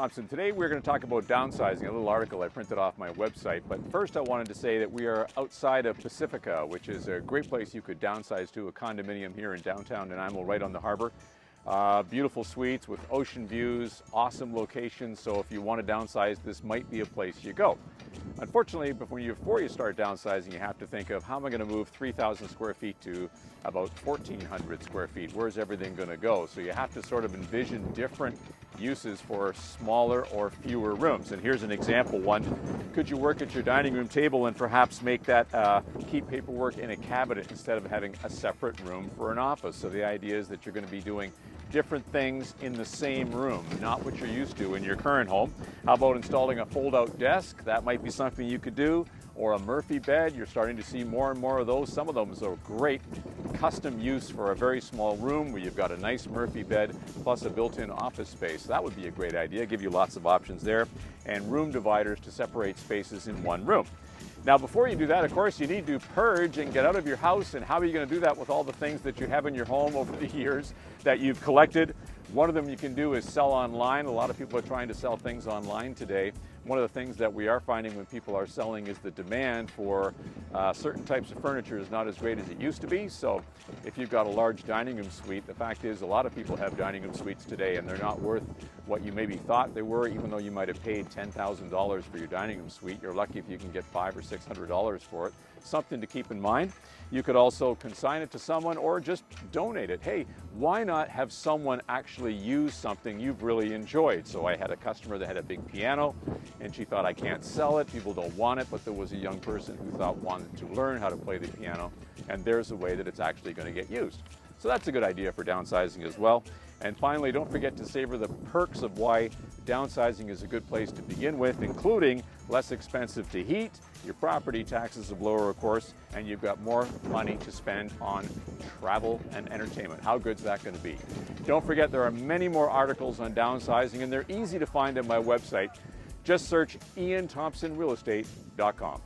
Thompson. Today we're going to talk about downsizing, a little article I printed off my website. But first I wanted to say that we are outside of Pacifica, which is a great place you could downsize to, a condominium here in downtown Nanaimo, right on the harbor. Beautiful suites with ocean views, awesome locations, so if you want to downsize, this might be a place you go. Unfortunately, before you start downsizing, you have to think of how am I going to move 3,000 square feet to about 1,400 square feet? Where's everything going to go? So you have to sort of envision different uses for smaller or fewer rooms. And here's an example one. Could you work at your dining room table and perhaps make that keep paperwork in a cabinet instead of having a separate room for an office? So the idea is that you're going to be doing different things in the same room, not what you're used to in your current home. How about installing a fold-out desk? That might be something you could do. Or a Murphy bed. You're starting to see more and more of those. Some of them are great custom use for a very small room where you've got a nice Murphy bed plus a built-in office space. That would be a great idea. Give you lots of options there. And room dividers to separate spaces in one room. Now, before you do that, of course, you need to purge and get out of your house. And how are you going to do that with all the things that you have in your home over the years that you've collected? One of them you can do is sell online. A lot of people are trying to sell things online today. One of the things that we are finding when people are selling is the demand for certain types of furniture is not as great as it used to be. So if you've got a large dining room suite, the fact is a lot of people have dining room suites today and they're not worth what you maybe thought they were, even though you might have paid $10,000 for your dining room suite. You're lucky if you can get $500 or $600 for it. Something to keep in mind. You could also consign it to someone or just donate it. Hey, why not have someone actually use something you've really enjoyed? So I had a customer that had a big piano and she thought, I can't sell it, people don't want it, but there was a young person who wanted to learn how to play the piano, and there's a way that it's actually going to get used. So that's a good idea for downsizing as well. And finally, don't forget to savor the perks of why downsizing is a good place to begin with, including less expensive to heat, your property taxes are lower, of course, and you've got more money to spend on travel and entertainment. How good's that going to be? Don't forget, there are many more articles on downsizing, and they're easy to find on my website. Just search IanThompsonRealEstate.com.